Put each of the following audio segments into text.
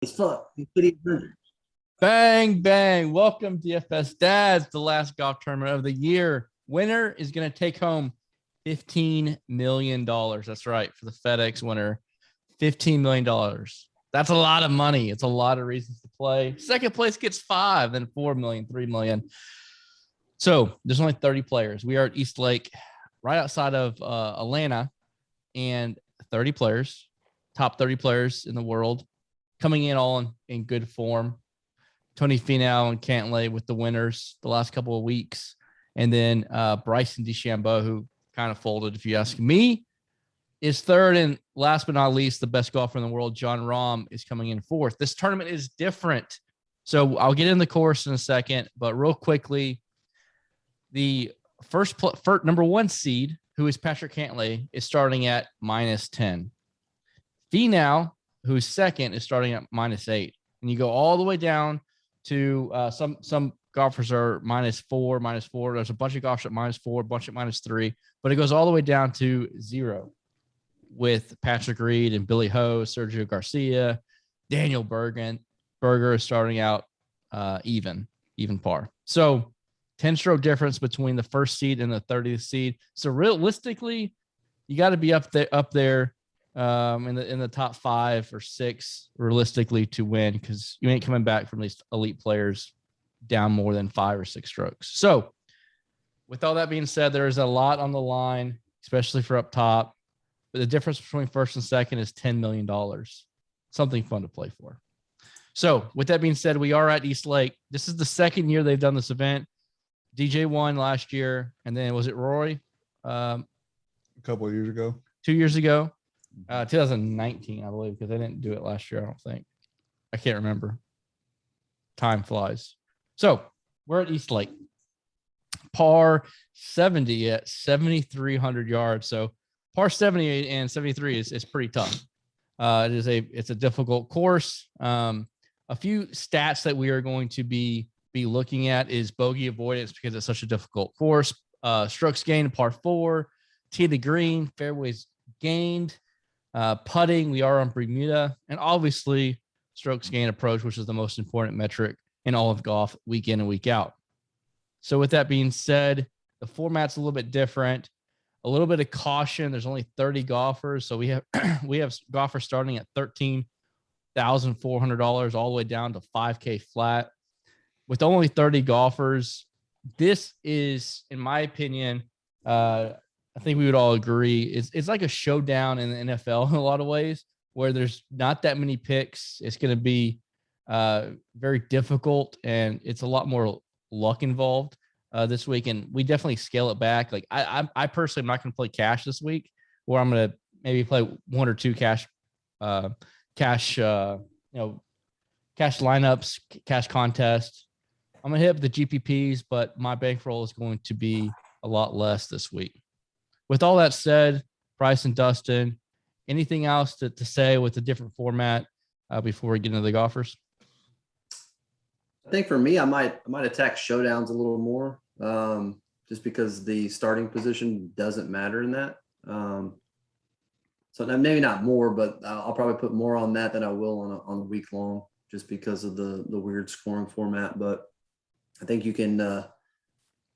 As fuck. He could eat burgers. Bang, bang. Welcome, DFS Dads, the last golf tournament of the year. Winner is going to take home $15 million. That's right. For the FedEx winner, $15 million. That's a lot of money. It's a lot of reasons to play. Second place gets 5, then 4 million, 3 million. So there's only 30 players. We are at East Lake, right outside of Atlanta, and 30 players, top 30 players in the world, coming in all in good form. Tony Finau and Cantlay with the winners the last couple of weeks. And then Bryson DeChambeau, who kind of folded, if you ask me, is third. And last but not least, the best golfer in the world, Jon Rahm, is coming in fourth. This tournament is different. So I'll get in the course in a second, but real quickly, the first number one seed, who is Patrick Cantlay, is starting at -10. Finau, who's second, is starting at -8. And you go all the way down to some golfers are -4. There's a bunch of golfers at -4, a bunch at -3, but it goes all the way down to 0 with Patrick Reed and Billy Ho, Sergio Garcia, Daniel Berger is starting out even par. So 10-stroke difference between the first seed and the 30th seed. So realistically, you got to be up there in the top 5 or 6 realistically to win, because you ain't coming back from these elite players down more than 5 or 6 strokes. So with all that being said, there is a lot on the line, especially for up top. But the difference between first and second is $10 million. Something fun to play for. So with that being said, we are at East Lake. This is the second year they've done this event. DJ won last year. And then was it Rory? A couple of years ago. 2 years ago. 2019, I believe, because they didn't do it last year, I don't think. I can't remember. Time flies. So we're at East Lake. Par 70 at 7,300 yards. So par 70 and 73 is pretty tough. It's a difficult course. A few stats that we are going to be looking at is bogey avoidance, because it's such a difficult course. Strokes gained, par 4, tee to green, fairways gained. Putting, we are on Bermuda, and obviously strokes gained approach, which is the most important metric in all of golf, week in and week out. So with that being said, the format's a little bit different, a little bit of caution. There's only 30 golfers. So we have golfers starting at $13,400 all the way down to $5K flat. With only 30 golfers, this is, in my opinion, I think we would all agree, it's like a showdown in the NFL in a lot of ways, where there's not that many picks. It's going to be very difficult, and it's a lot more luck involved this week. And we definitely scale it back. Like I personally am not going to play cash this week, where I'm going to maybe play 1 or 2 cash lineups, cash contests. I'm going to hit up the GPPs, but my bankroll is going to be a lot less this week. With all that said, Bryce and Dustin, anything else to say with a different format before we get into the golfers? I think for me, I might attack showdowns a little more, just because the starting position doesn't matter in that. So maybe not more, but I'll probably put more on that than I will on a week long, just because of the weird scoring format. But I think you can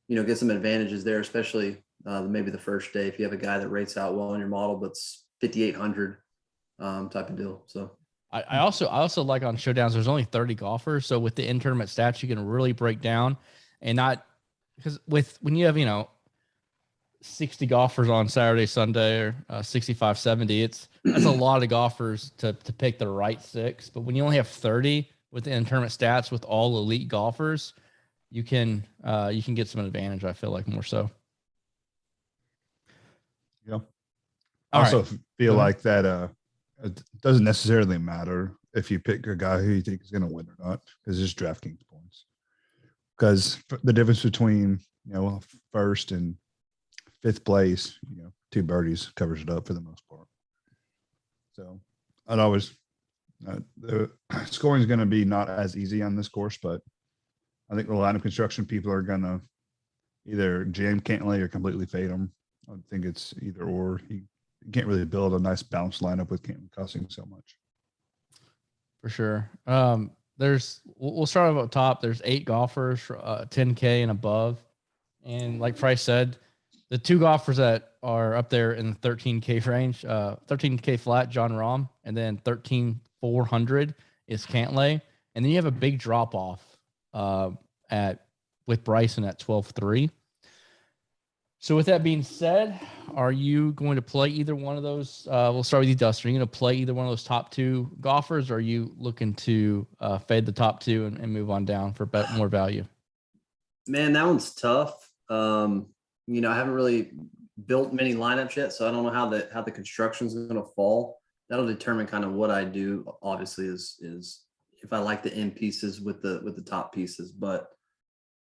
get some advantages there, especially maybe the first day, if you have a guy that rates out well in your model, but it's 5,800 type of deal. So I also like on showdowns, there's only 30 golfers. So with the in-tournament stats, you can really break down, and not because when you have, 60 golfers on Saturday, Sunday, or 65, 70, that's a lot of golfers to pick the right 6. But when you only have 30 with the in-tournament stats with all elite golfers, you can get some advantage, I feel like, more so. Yeah. I also feel like that it doesn't necessarily matter if you pick a guy who you think is going to win or not, because it's DraftKings points. Because the difference between, first and 5th place, 2 birdies covers it up for the most part. So I'd always the scoring is going to be not as easy on this course, but I think the line of construction people are going to either jam Cantlay or completely fade him. I think it's either or. You can't really build a nice balanced lineup with Cantlay costing so much. for sure. We'll start off up top. There's 8 golfers, 10K and above. And like Price said, the 2 golfers that are up there in the 13K range, 13K flat, John Rahm, and then 13,400 is Cantlay. And then you have a big drop off with Bryson at 12.3. So with that being said, are you going to play either one of those? We'll start with you, Dustin. Are you going to play either one of those top 2 golfers, or are you looking to fade the top 2 and move on down for more value? Man, that one's tough. I haven't really built many lineups yet, so I don't know how the construction is going to fall. That'll determine kind of what I do. Obviously, is if I like the end pieces with the top pieces, but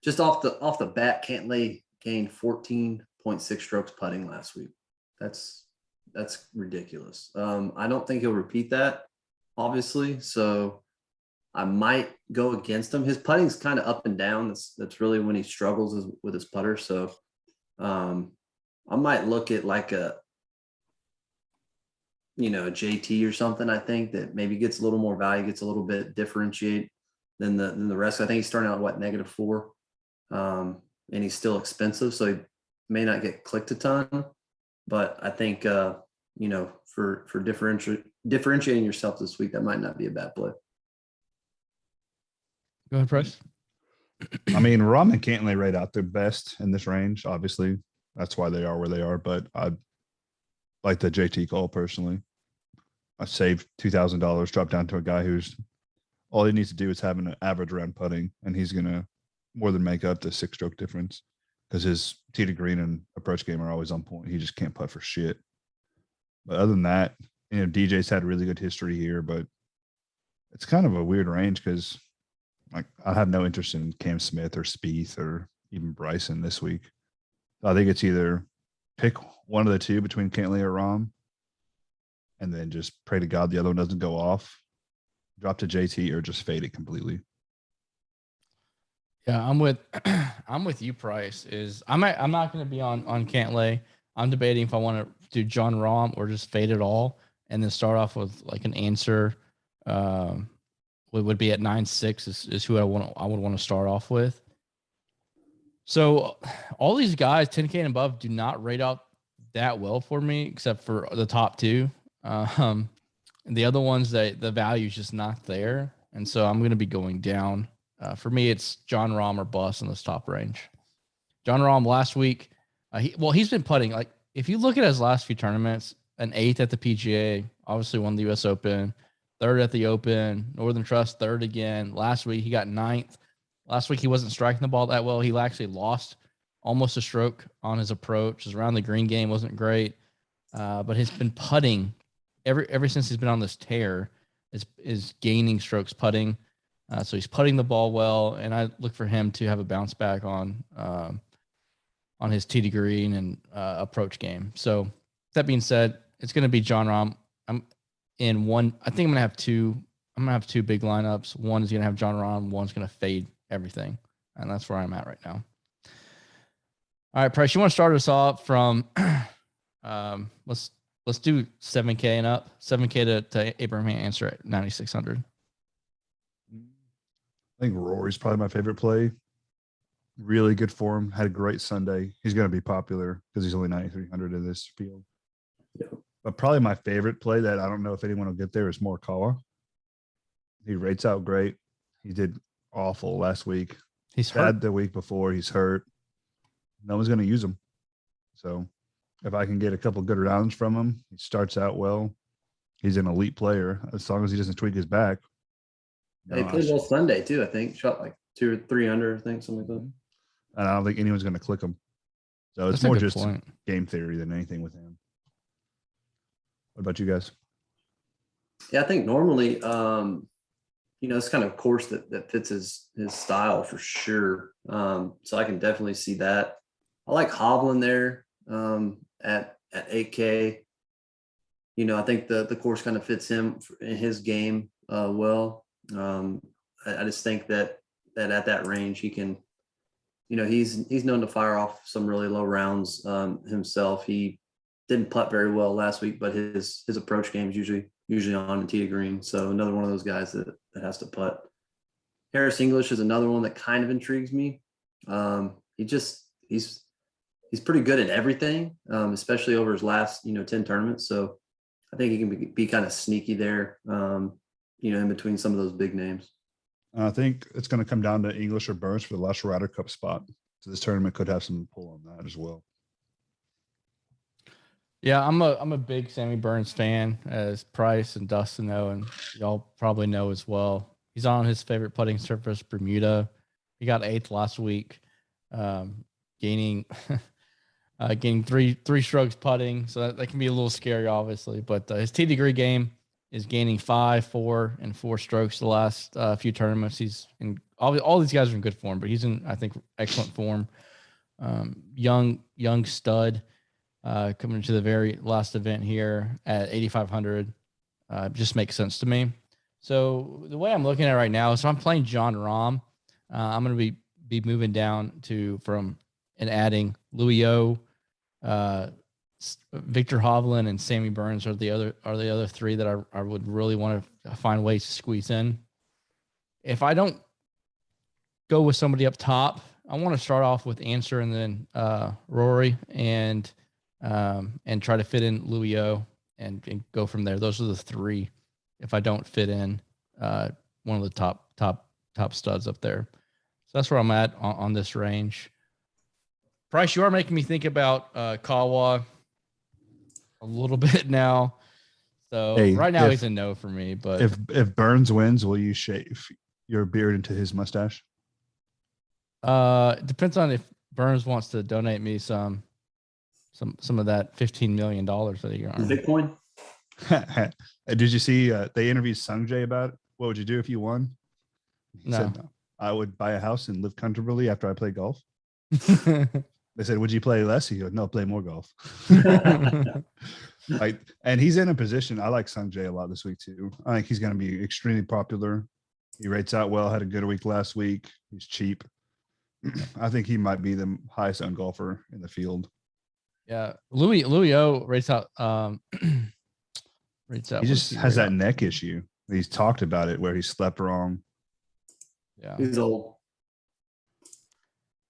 just off the bat, Cantlay gained 14.6 strokes putting last week. That's ridiculous. I don't think he'll repeat that, obviously. So I might go against him. His putting's kind of up and down. That's really when he struggles with his putter. So I might look at like a JT or something. I think that maybe gets a little more value, gets a little bit differentiate than the rest. I think he's starting out -4, and he's still expensive, so he may not get clicked a ton. But I think for differentiating yourself this week, that might not be a bad play. Go ahead, Price. I mean, Rahm and Cantlay right out their best in this range. Obviously, that's why they are where they are. But I like the JT call personally. I saved $2,000, dropped down to a guy who's all he needs to do is have an average round putting, and he's gonna more than make up the 6-stroke difference because his tee to green and approach game are always on point. He just can't putt for shit. But other than that, DJ's had really good history here, but it's kind of a weird range because like I have no interest in Cam Smith or Spieth or even Bryson this week. I think it's either pick one of the 2 between Cantlay or Rahm, and then just pray to God the other one doesn't go off, drop to JT, or just fade it completely. Yeah, I'm with you, Price. I'm not going to be on Cantlay. I'm debating if I want to do John Rahm or just fade it all and then start off with like an answer. Would be at 9.6 is who I would want to start off with. So all these guys 10K and above do not rate out that well for me, except for the top 2. The other ones that the value is just not there, and so I'm going to be going down. For me, it's John Rahm or bust in this top range. John Rahm last week, he's been putting. Like if you look at his last few tournaments, an 8th at the PGA, obviously won the U.S. Open, 3rd at the Open, Northern Trust 3rd again. Last week he got 9th. Last week he wasn't striking the ball that well. He actually lost almost a stroke on his approach. His around the green game wasn't great, but he's been putting ever since he's been on this tear. Is gaining strokes putting. So he's putting the ball well, and I look for him to have a bounce back on his tee to green and approach game. So that being said, it's going to be John Rahm. I'm in one. I think I'm going to have 2. I'm going to have 2 big lineups. One is going to have John Rahm. One's going to fade everything, and that's where I'm at right now. All right, Price, you want to start us off from let's do 7K and up. 7K to Abraham answer at 9,600. I think Rory's probably my favorite play. Really good form. Had a great Sunday. He's going to be popular because he's only 9,300 in this field. Yeah. But probably my favorite play that I don't know if anyone will get there is Morikawa. He rates out great. He did awful last week. He's bad hurt the week before. He's hurt. No one's going to use him. So if I can get a couple good rounds from him, he starts out well. He's an elite player as long as he doesn't tweak his back. He played well Sunday too. I think shot like 2 or 3 under. I think something like that. And I don't think anyone's going to click him. So it's more just game theory than anything with him. What about you guys? Yeah, I think normally, it's kind of a course that fits his style for sure. So I can definitely see that. I like Hovland there at 8K. I think the course kind of fits him in his game well. I just think that at that range he can, he's known to fire off some really low rounds himself. He didn't putt very well last week, but his approach game is usually usually on a tee to green. So another one of those guys that has to putt. Harris English is another one that kind of intrigues me. He's pretty good at everything, especially over his last 10 tournaments. So I think he can be kind of sneaky there, in between some of those big names. I think it's going to come down to English or Burns for the last Ryder Cup spot. So this tournament could have some pull on that as well. Yeah, I'm a big Sammy Burns fan, as Price and Dustin know, and y'all probably know as well. He's on his favorite putting surface, Bermuda. He got 8th last week, gaining three strokes putting. So that can be a little scary, obviously. But his tee degree game is gaining 5, 4, and 4 strokes the last few tournaments. He's in all these guys are in good form, but he's in, I think, excellent form. Young stud. Coming into the very last event here at 8,500 just makes sense to me. So the way I'm looking at it right now, so I'm playing John Rahm. I'm going to be moving down and adding Louis O, Victor Hovland, and Sammy Burns are the other 3 that I would really want to find ways to squeeze in. If I don't go with somebody up top, I want to start off with Answer and then Rory and try to fit in Louis O and go from there. Those are the 3. If I don't fit in one of the top studs up there. So that's where I'm at on this range. Price, you are making me think about Kawa a little bit now. So right now he's a no for me. But if Burns wins, will you shave your beard into his mustache? It depends on if Burns wants to donate me some of that $15 million that you're on. Bitcoin. Did you see they interviewed Sungjae about it? What would you do if you won? He said, no. I would buy a house and live comfortably after I play golf. They said, would you play less? He goes, no, play more golf. And he's in a position. I like Sungjae a lot this week too. I think he's going to be extremely popular. He rates out well, had a good week last week. He's cheap. I think he might be the highest owned golfer in the field. Yeah, Louis O rates out. He just has that neck issue. He's talked about it where he slept wrong. Yeah, he's old.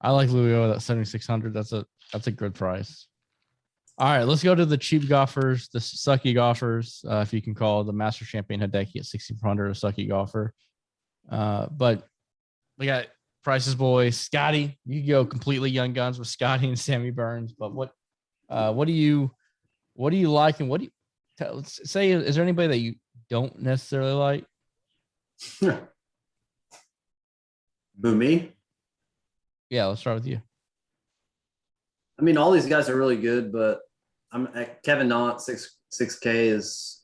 I like Louis O at 7,600. That's a good price. All right, let's go to the cheap golfers, the sucky golfers, if you can call the Master Champion Hideki at 6,400 a sucky golfer. But we got Price's boy Scotty. You can go completely young guns with Scotty and Sammy Burns. But what do you like, and what do you say? Is there anybody that you don't necessarily like? Who, me? Yeah, let's start with you. I mean, all these guys are really good, but I'm at Kevin Knott, 6K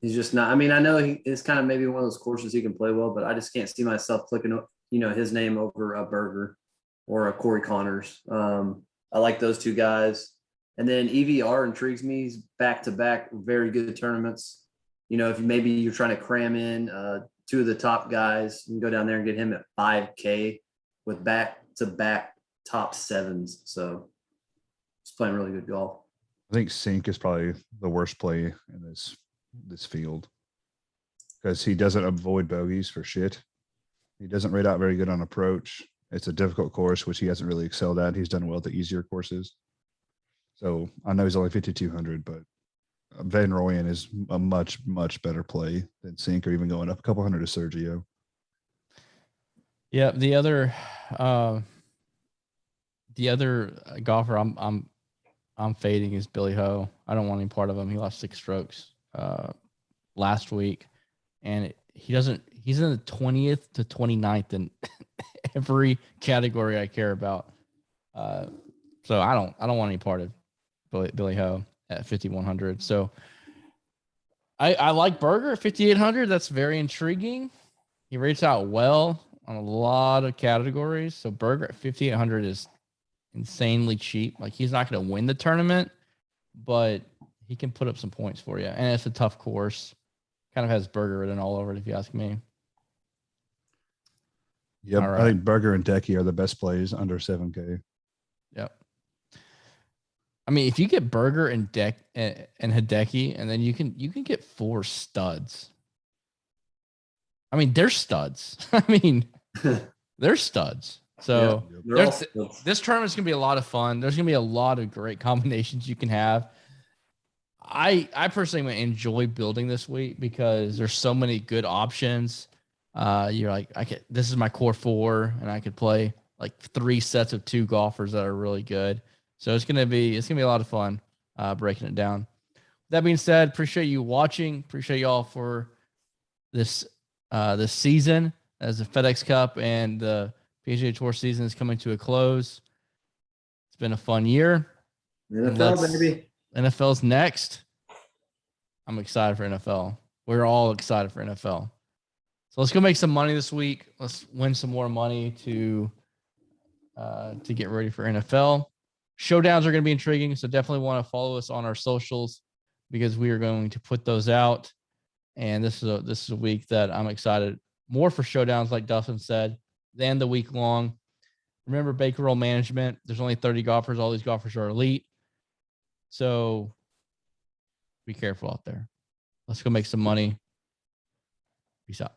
he's just not. I mean, I know it's kind of maybe one of those courses he can play well, but I just can't see myself clicking, his name over a Berger or a Corey Connors. I like those 2 guys. And then EVR intrigues me. He's back-to-back very good tournaments. If maybe you're trying to cram in 2 of the top guys, you can go down there and get him at 5K with back-to-back top 7s. So he's playing really good golf. I think Sink is probably the worst play in this field because he doesn't avoid bogeys for shit. He doesn't rate out very good on approach. It's a difficult course, which he hasn't really excelled at. He's done well at the easier courses. So I know he's only 5,200, but Van Rooyen is a much, much better play than Sink, or even going up a couple hundred to Sergio. Yeah, the other golfer I'm fading is Billy Ho. I don't want any part of him. He lost 6 strokes last week, and he's in the 20th to 29th in every category I care about. So I don't want any part of Billy Ho at 5,100. So I like Berger at 5,800. That's very intriguing. He rates out well on a lot of categories. So Berger at 5,800 is insanely cheap. Like, he's not going to win the tournament, but he can put up some points for you. And it's a tough course. Kind of has Berger written all over it, if you ask me. Yep. Right. I think Berger and Decky are the best plays under 7K. Yep. I mean, if you get Berger and Hideki, and then you can get 4 studs. I mean, they're studs. I mean, they're studs. So this tournament's gonna be a lot of fun. There's gonna be a lot of great combinations you can have. I personally enjoy building this week because there's so many good options. You're like, this is my core 4, and I could play like 3 sets of 2 golfers that are really good. So it's gonna be a lot of fun breaking it down. That being said, appreciate you watching. Appreciate y'all for this season as the FedEx Cup and the PGA Tour season is coming to a close. It's been a fun year. NFL, baby. NFL's next. I'm excited for NFL. We're all excited for NFL. So let's go make some money this week. Let's win some more money to get ready for NFL. Showdowns are going to be intriguing, so definitely want to follow us on our socials because we are going to put those out. And this is a week that I'm excited more for showdowns, like Dustin said, than the week long. Remember, bankroll management. There's only 30 golfers. All these golfers are elite. So be careful out there. Let's go make some money. Peace out.